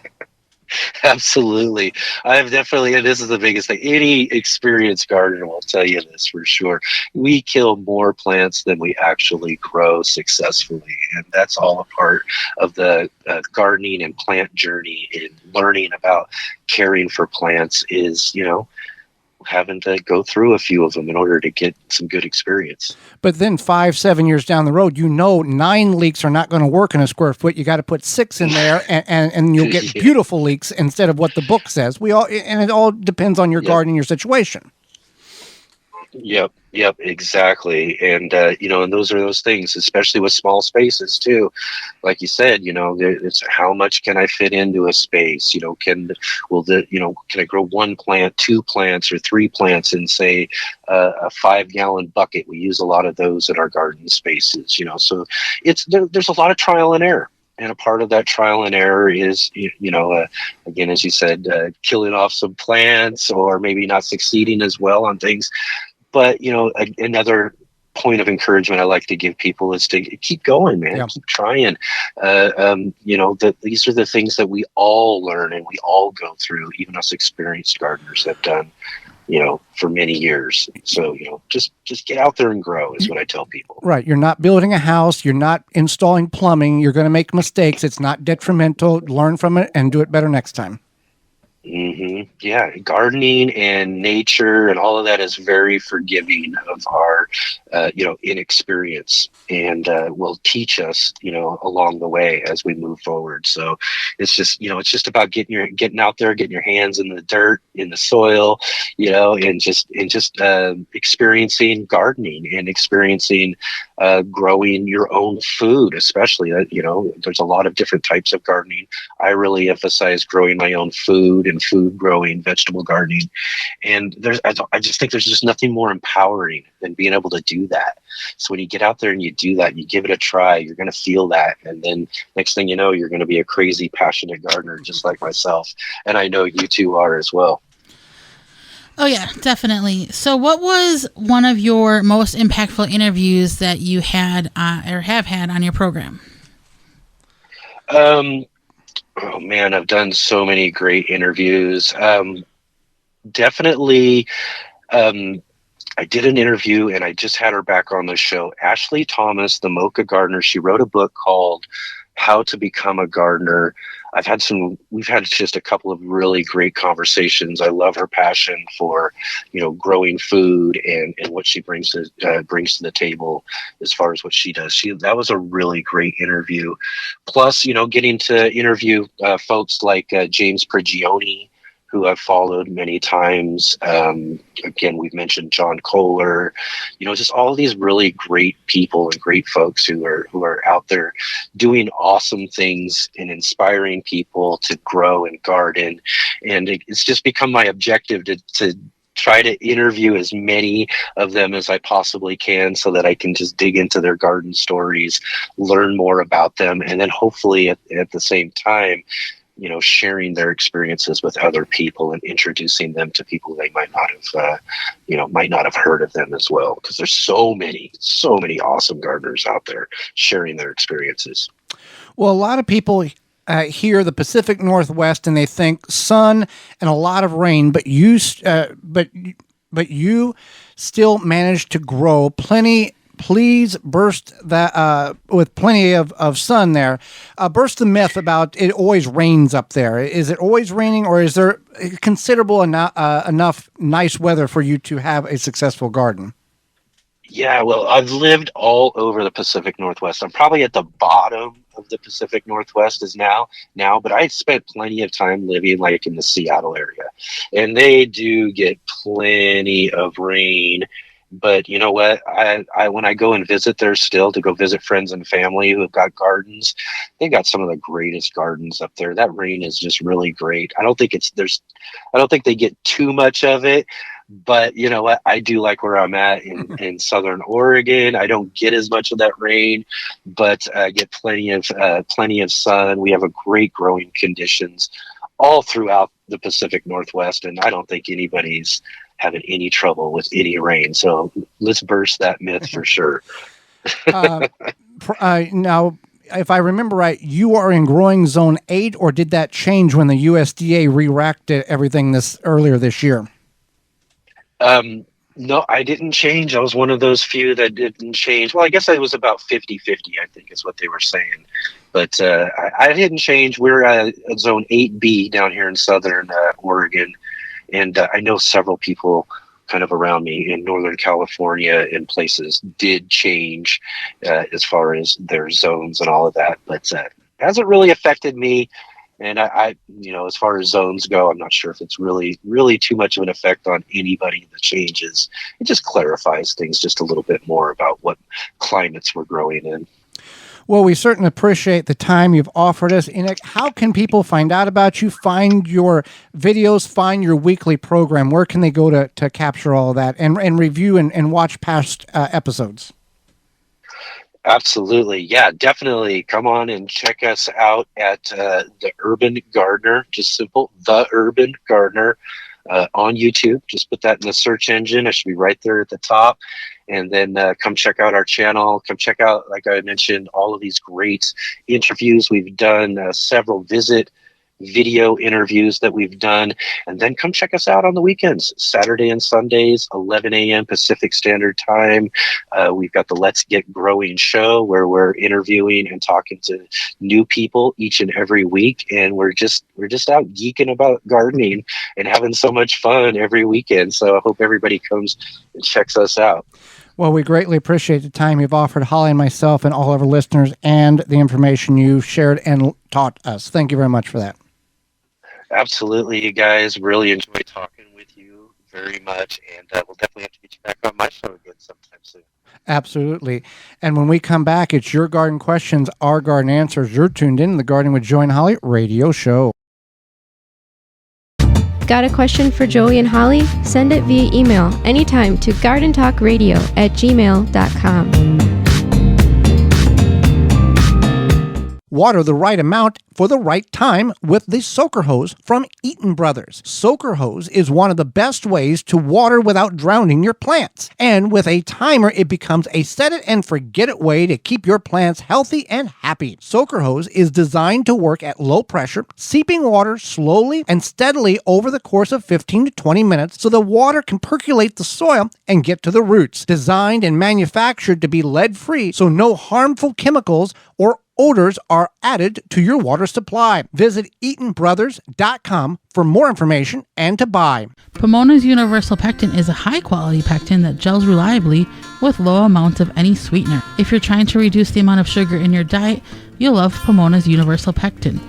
Absolutely. I've definitely, and this is the biggest thing, any experienced gardener will tell you this for sure. We kill more plants than we actually grow successfully. And that's all a part of the gardening and plant journey. In learning about caring for plants is, having to go through a few of them in order to get some good experience. But then 5-7 years down the road, 9 leeks are not going to work in a square foot. You got to put 6 in there, and you'll get beautiful leeks instead of what the book says. And it all depends on your garden, your situation. Yep, exactly. And, and those are those things, especially with small spaces too. Like you said, it's how much can I fit into a space? Can I grow 1 plant, 2 plants, or 3 plants in, say, a 5-gallon bucket? We use a lot of those in our garden spaces, so there's a lot of trial and error. And a part of that trial and error is, again, as you said, killing off some plants or maybe not succeeding as well on things. But, another point of encouragement I like to give people is to keep going, man. Keep trying. These are the things that we all learn and we all go through, even us experienced gardeners have done, for many years. So, just get out there and grow is what I tell people. Right. You're not building a house. You're not installing plumbing. You're going to make mistakes. It's not detrimental. Learn from it and do it better next time. Mm-hmm. Yeah, gardening and nature and all of that is very forgiving of our, inexperience, and will teach us, along the way as we move forward. So it's just about getting out there, getting your hands in the dirt, in the soil, and just experiencing gardening and experiencing growing your own food, especially. There's a lot of different types of gardening. I really emphasize growing my own food and food growing, vegetable gardening. And I just think there's just nothing more empowering than being able to do that. So when you get out there and you do that, and you give it a try, you're going to feel that. And then next thing you know, you're going to be a crazy, passionate gardener, just like myself. And I know you two are as well. Oh, yeah, definitely. So what was one of your most impactful interviews that you had or have had on your program? Oh man, I've done so many great interviews. Definitely, I did an interview and I just had her back on the show. Ashley Thomas, the Mocha Gardener. She wrote a book called How to Become a Gardener. We've had just a couple of really great conversations. I love her passion for, growing food and what she brings to the table as far as what she does. That was a really great interview. Plus, getting to interview folks like James Prigioni, who I've followed many times. Again, we've mentioned John Kohler, just all of these really great people and great folks who are out there doing awesome things and inspiring people to grow and garden. And it's just become my objective to try to interview as many of them as I possibly can so that I can just dig into their garden stories, learn more about them, and then hopefully at the same time, sharing their experiences with other people and introducing them to people they might not have heard of them as well. Because there's so many awesome gardeners out there sharing their experiences. Well, a lot of people hear the Pacific Northwest and they think sun and a lot of rain, but you still managed to grow plenty please burst that with plenty of sun there. Burst the myth about it always rains up there. Is it always raining, or is there considerable enough nice weather for you to have a successful garden? Yeah, well, I've lived all over the Pacific Northwest. I'm probably at the bottom of the Pacific Northwest now, but I spent plenty of time living like in the Seattle area, and they do get plenty of rain. But you know what? I when I go and visit there still to go visit friends and family who have got gardens, they got some of the greatest gardens up there. That rain is just really great. I don't think they get too much of it. But you know what? I do like where I'm at in Southern Oregon. I don't get as much of that rain, but I get plenty of sun. We have a great growing conditions all throughout the Pacific Northwest, and I don't think anybody's having any trouble with any rain. So let's burst that myth for sure. Now, if I remember right, you are in growing zone 8, or did that change when the USDA re-racked everything earlier this year? No, I didn't change. I was one of those few that didn't change. Well, I guess I was about 50-50, I think is what they were saying. But I didn't change. We're at zone 8B down here in Southern Oregon. And I know several people kind of around me in Northern California and places did change as far as their zones and all of that. But it hasn't really affected me. And I, as far as zones go, I'm not sure if it's really, really too much of an effect on anybody, the changes. It just clarifies things just a little bit more about what climates we're growing in. Well, we certainly appreciate the time you've offered us. Enoch, how can people find out about you, find your videos, find your weekly program? Where can they go to capture all of that and review and watch past episodes? Absolutely. Yeah, definitely. Come on and check us out at The Urban Gardener, just simple, The Urban Gardener on YouTube. Just put that in the search engine. It should be right there at the top. And then come check out our channel. Come check out, like I mentioned, all of these great interviews. We've done several video interviews that we've done. And then come check us out on the weekends, Saturday and Sundays, 11 a.m. Pacific Standard Time. We've got the Let's Get Growing show where we're interviewing and talking to new people each and every week. And we're just out geeking about gardening and having so much fun every weekend. So I hope everybody comes and checks us out. Well, we greatly appreciate the time you've offered Holly and myself and all of our listeners and the information you've shared and taught us. Thank you very much for that. Absolutely, you guys. Really enjoy talking with you very much, and we'll definitely have to get you back on my show again sometime soon. Absolutely. And when we come back, it's your garden questions, our garden answers. You're tuned in to the Gardening with Joey and Holly radio show. Got a question for Joey and Holly? Send it via email anytime to gardentalkradio@gmail.com. Water the right amount for the right time with the soaker hose from Eaton Brothers. Soaker hose is one of the best ways to water without drowning your plants. And with a timer, it becomes a set it and forget it way to keep your plants healthy and happy. Soaker hose is designed to work at low pressure, seeping water slowly and steadily over the course of 15 to 20 minutes so the water can percolate the soil and get to the roots. Designed and manufactured to be lead-free so no harmful chemicals or odors are added to your water supply. Visit EatonBrothers.com for more information and to buy. Pomona's Universal Pectin is a high-quality pectin that gels reliably with low amounts of any sweetener. If you're trying to reduce the amount of sugar in your diet, you'll love Pomona's Universal Pectin.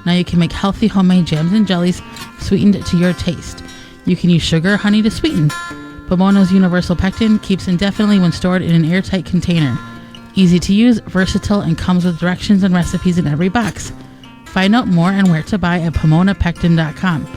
Now you can make healthy homemade jams and jellies sweetened to your taste. You can use sugar or honey to sweeten. Pomona's Universal Pectin keeps indefinitely when stored in an airtight container. Easy to use, versatile, and comes with directions and recipes in every box. Find out more and where to buy at PomonaPectin.com.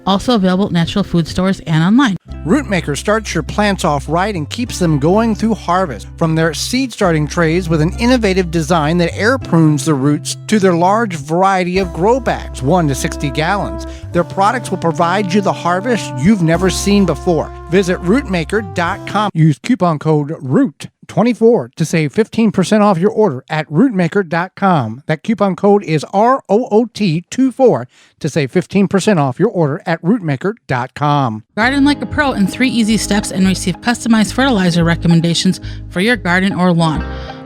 Also available at natural food stores and online. Rootmaker starts your plants off right and keeps them going through harvest. From their seed starting trays with an innovative design that air prunes the roots to their large variety of grow bags, 1 to 60 gallons. Their products will provide you the harvest you've never seen before. Visit rootmaker.com. Use coupon code ROOT ROOTMAKER24 to save 15% off your order at rootmaker.com. That coupon code is ROOT24 to save 15% off your order at rootmaker.com. Garden like a pro in 3 easy steps and receive customized fertilizer recommendations for your garden or lawn.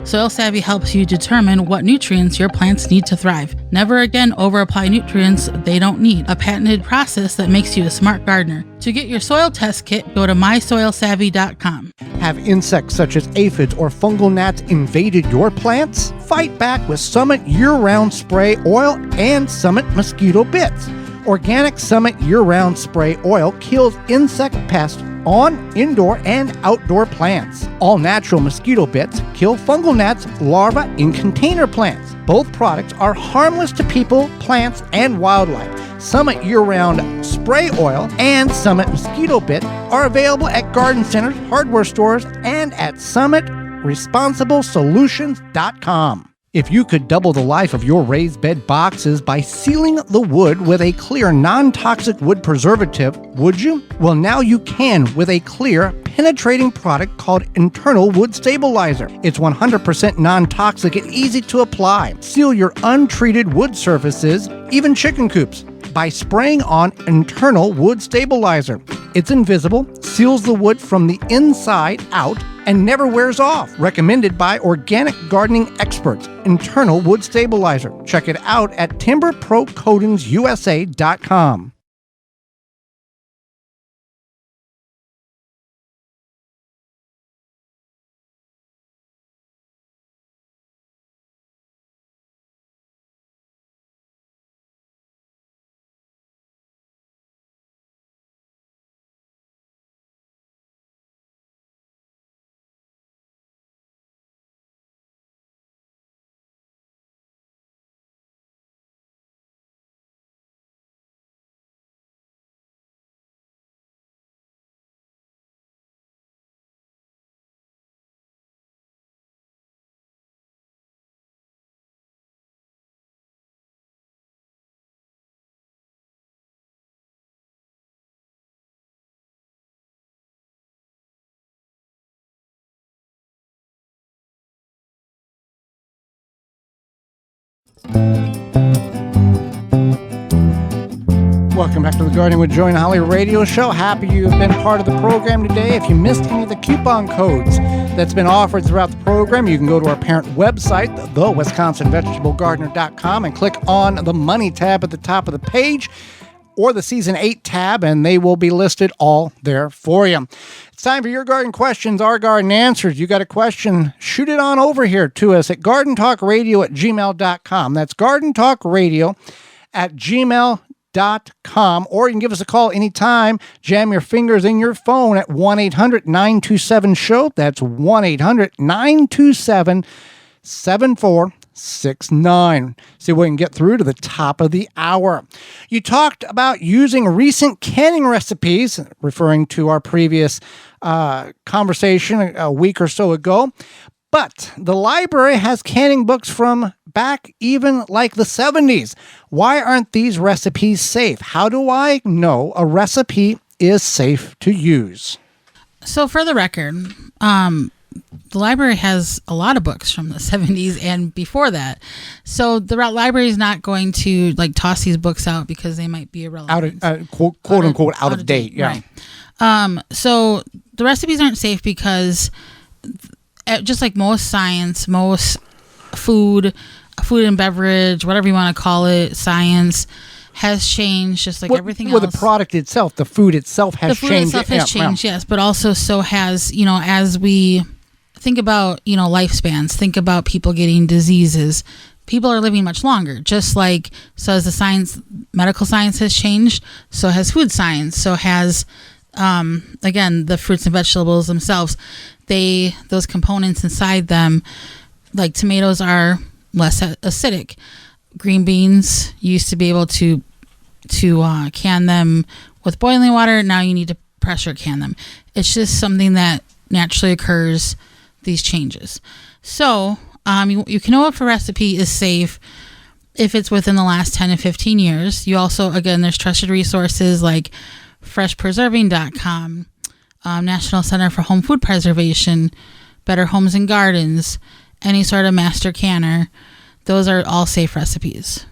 Soil Savvy helps you determine what nutrients your plants need to thrive. Never again over-apply nutrients they don't need. A patented process that makes you a smart gardener. To get your soil test kit, go to mysoilsavvy.com. Have insects such as aphids or fungal gnats invaded your plants? Fight back with Summit Year-Round Spray Oil and Summit Mosquito Bits. Organic Summit Year-Round Spray Oil kills insect pests on indoor and outdoor plants. All natural mosquito bits kill fungal gnats larvae in container plants. Both products are harmless to people, plants, and wildlife. Summit Year-Round Spray Oil and Summit Mosquito Bit are available at garden centers, hardware stores, and at SummitResponsibleSolutions.com. If you could double the life of your raised bed boxes by sealing the wood with a clear, non-toxic wood preservative, would you? Well, now you can with a clear, penetrating product called Internal Wood Stabilizer. It's 100% non-toxic and easy to apply. Seal your untreated wood surfaces, even chicken coops, by spraying on Internal Wood Stabilizer. It's invisible, seals the wood from the inside out, and never wears off. Recommended by organic gardening experts. Internal Wood Stabilizer. Check it out at timberprocoatingsusa.com. Welcome back to the Gardening with Joy and Holly radio show. Happy you've been part of the program today. If you missed any of the coupon codes that's been offered throughout the program, you can go to our parent website, thewisconsinvegetablegardener.com, and click on the Money tab at the top of the page, or the Season 8 tab, and they will be listed all there for you. It's time for your garden questions, our garden answers. You got a question, shoot it on over here to us at gardentalkradio@gmail.com. That's gardentalkradio@gmail.com. Or you can give us a call anytime. Jam your fingers in your phone at 1-800-927-SHOW. That's 1-800-927-7469. See if we can get through to the top of the hour. You talked about using recent canning recipes, referring to our previous conversation a week or so ago. But the library has canning books from back even like the 70s. Why aren't these recipes safe? How do I know a recipe is safe to use? So for the record, the library has a lot of books from the 70s and before that. So the library is not going to toss these books out because they might be irrelevant. Quote unquote out of date. Yeah. Right. So the recipes aren't safe because just like most science, most food and beverage, whatever you want to call it, science has changed, just like everything else. Well, the product itself, the food itself has changed. The food itself has changed, yes. But also so has, as we think about, lifespans, think about people getting diseases, people are living much longer. Just like, so as the science, medical science has changed, so has food science, so has, again, the fruits and vegetables themselves. Those components inside them, like tomatoes, are less acidic. Green beans, you used to be able to can them with boiling water. Now you need to pressure can them. It's just something that naturally occurs, these changes. So you can know if a recipe is safe if it's within the last 10 to 15 years. You also, again, there's trusted resources like freshpreserving.com, National Center for Home Food Preservation, Better Homes and Gardens, any sort of master canner. Those are all safe recipes.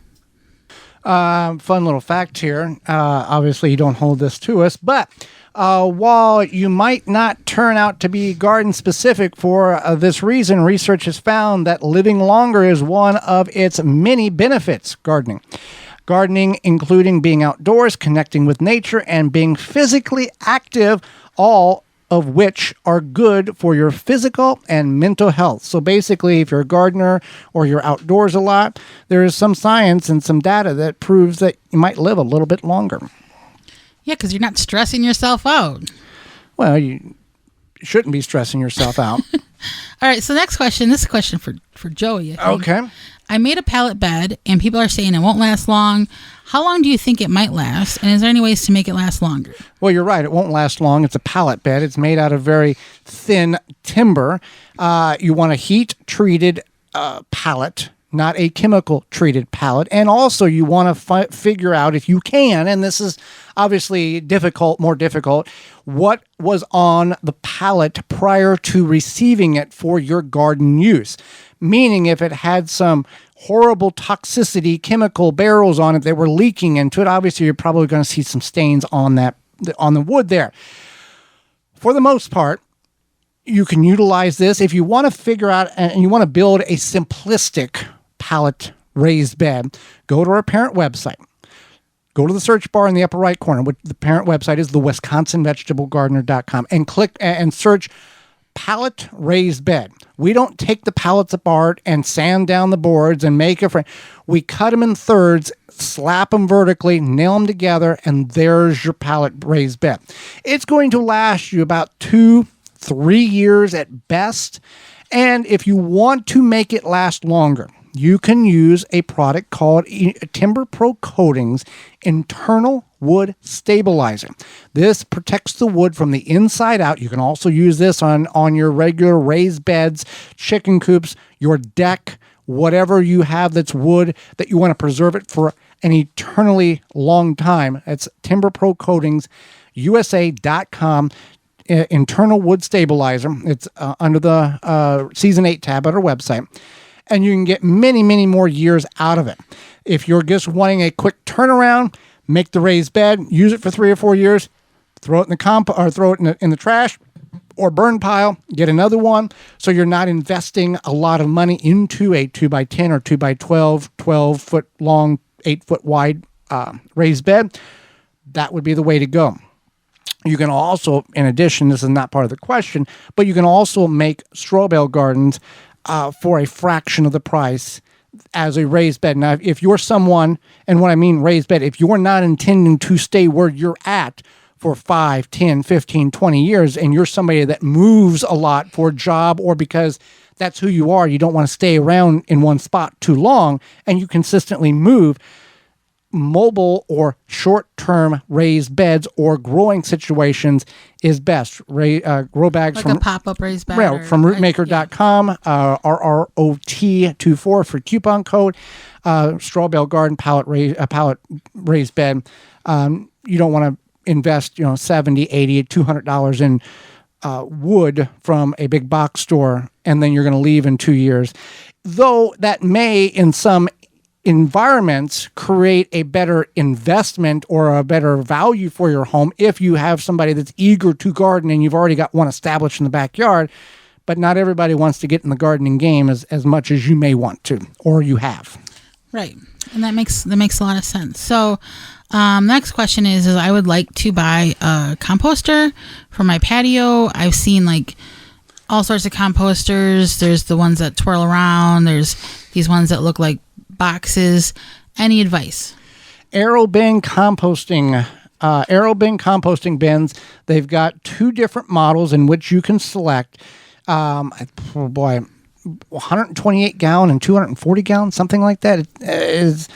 Fun little fact here. Obviously, you don't hold this to us, but while you might not turn out to be garden specific for this reason, research has found that living longer is one of its many benefits. Gardening, including being outdoors, connecting with nature, and being physically active, all of which are good for your physical and mental health. So basically, if you're a gardener or you're outdoors a lot, there is some science and some data that proves that you might live a little bit longer. Yeah, because you're not stressing yourself out. Well, you shouldn't be stressing yourself out. All right, so next question. This is a question for Joey, I think. Okay. I made a pallet bed, and people are saying it won't last long. How long do you think it might last? And is there any ways to make it last longer? Well, you're right. It won't last long. It's a pallet bed. It's made out of very thin timber. You want a heat-treated pallet, not a chemical-treated pallet. And also, you want to figure out, if you can, and this is obviously more difficult, what was on the pallet prior to receiving it for your garden use. Meaning, if it had some horrible toxicity chemical barrels on it that were leaking into it, obviously you're probably going to see some stains on the wood there. For the most part, you can utilize this if you want to figure out and you want to build a simplistic pallet raised bed. Go to our parent website. Go to the search bar in the upper right corner, which the parent website is the WisconsinVegetableGardener.com, and click and search pallet raised bed. We don't take the pallets apart and sand down the boards and make a frame. We cut them in thirds, slap them vertically, nail them together, and there's your pallet raised bed. It's going to last you about 2-3 years at best. And if you want to make it last longer, you can use a product called Timber Pro Coatings Internal Wood Stabilizer. This protects the wood from the inside out. You can also use this on your regular raised beds, chicken coops, your deck, whatever you have that's wood that you want to preserve it for an eternally long time. It's Timber Pro Coatings, USA.com. Internal Wood Stabilizer. It's under the Season 8 tab at our website. And you can get many, many more years out of it. If you're just wanting a quick turnaround, make the raised bed, use it for 3 or 4 years, throw it in the trash or burn pile, get another one. So you're not investing a lot of money into a 2x10 or 2x12, 12-foot long, 8-foot wide raised bed. That would be the way to go. You can also, in addition, this is not part of the question, but you can also make straw bale gardens for a fraction of the price as a raised bed. Now, if you're someone, and what I mean raised bed, if you're not intending to stay where you're at for 5, 10, 15, 20 years, and you're somebody that moves a lot for a job or because that's who you are, you don't want to stay around in one spot too long, and you consistently move, mobile or short-term raised beds or growing situations is best. Grow bags like from a pop-up raised bed. From rootmaker.com, RROT24 for coupon code. Straw bale garden pallet raised bed. You don't want to invest, $70, $80, $200 in wood from a big box store, and then you're going to leave in 2 years. Though that may, in some environments, create a better investment or a better value for your home if you have somebody that's eager to garden and you've already got one established in the backyard. But not everybody wants to get in the gardening game as much as you may want to, or you have. Right. And that makes a lot of sense. So next question is I would like to buy a composter for my patio. I've seen all sorts of composters. There's the ones that twirl around. There's these ones that look like boxes. Any advice? Aerobin composting bins. They've got 2 different models in which you can select. 128 gallon and 240 gallon, something like that. It is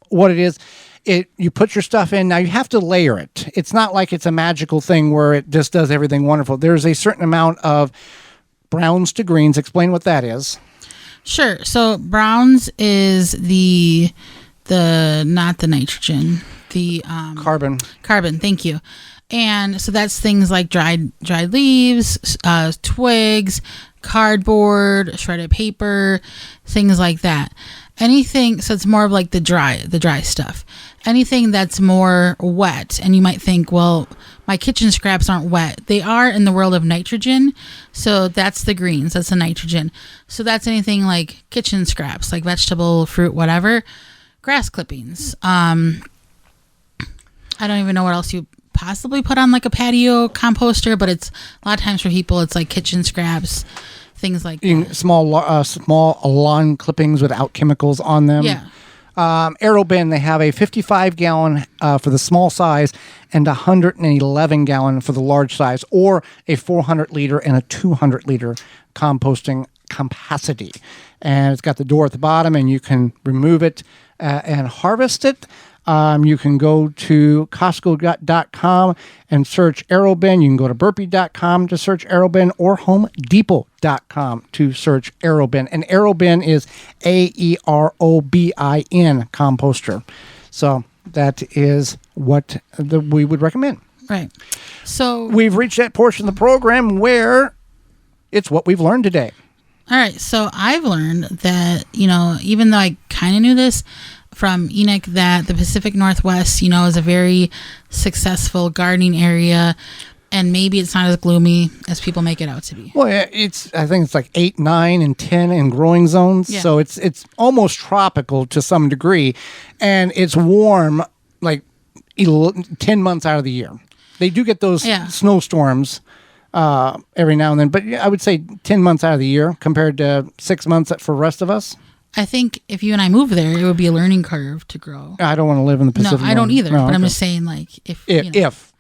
what it is. You put your stuff in. Now you have to layer it. It's not like it's a magical thing where it just does everything wonderful. There's a certain amount of browns to greens. Explain what that is. Sure. So browns is not the nitrogen, the carbon. Carbon. Thank you. And so that's things like dried leaves, twigs, cardboard, shredded paper, things like that. Anything, so it's more of like the dry stuff. Anything that's more wet, and you might think, well, my kitchen scraps aren't wet. They are in the world of nitrogen. So that's the greens, that's the nitrogen. So that's anything like kitchen scraps, like vegetable, fruit, whatever. Grass clippings. I don't even know what else you possibly put on like a patio composter, but it's a lot of times for people, it's like kitchen scraps, things like that. Small lawn clippings without chemicals on them. Yeah. Aerobin, they have a 55-gallon for the small size and 111-gallon for the large size, or a 400-liter and a 200-liter composting capacity. And it's got the door at the bottom, and you can remove it and harvest it. You can go to Costco.com and search Aerobin. You can go to Burpee.com to search Aerobin, or HomeDepot.com to search Aerobin. And Aerobin is AEROBIN composter. So that is what we would recommend. Right. So we've reached that portion of the program where it's what we've learned today. All right. So I've learned that, even though I kind of knew this from Enoch, that the Pacific Northwest, is a very successful gardening area, and maybe it's not as gloomy as people make it out to be. Well, I think it's like 8, 9, and 10 in growing zones. Yeah. So it's almost tropical to some degree, and it's warm like 10 months out of the year. They do get those snowstorms every now and then, but I would say 10 months out of the year compared to 6 months for the rest of us. I think if you and I move there, it would be a learning curve to grow. I don't want to live in the Pacific. No, I don't either. But I'm just saying, like, if.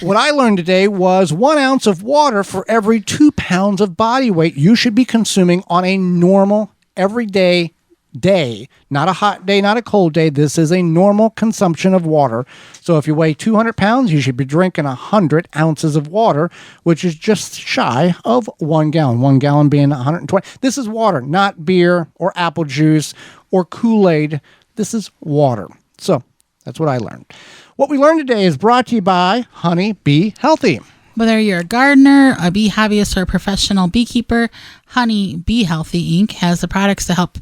What I learned today was 1 ounce of water for every 2 pounds of body weight you should be consuming on a normal, everyday day. Not a hot day, not a cold day. This is a normal consumption of water. So if you weigh 200 pounds, you should be drinking 100 ounces of water, which is just shy of 1 gallon. 1 gallon being 120. This is water, not beer or apple juice or Kool-Aid. This is water. So that's what I learned. What we learned today is brought to you by Honey Bee Healthy. Whether you're a gardener, a bee hobbyist, or a professional beekeeper, Honey Bee Healthy Inc. has the products to help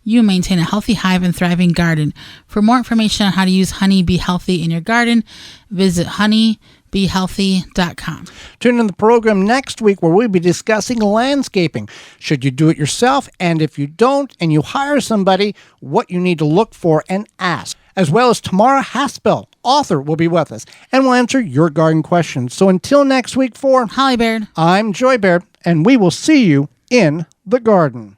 you maintain a healthy hive and thriving garden. For more information on how to use Honey Bee Healthy in your garden, visit honeybeehealthy.com. Tune in the program next week where we'll be discussing landscaping. Should you do it yourself? And if you don't and you hire somebody, what you need to look for and ask. As well as Tamara Haspel, author, will be with us and will answer your garden questions. So until next week, for Holly Baird, I'm Joy Baird, and we will see you in the garden.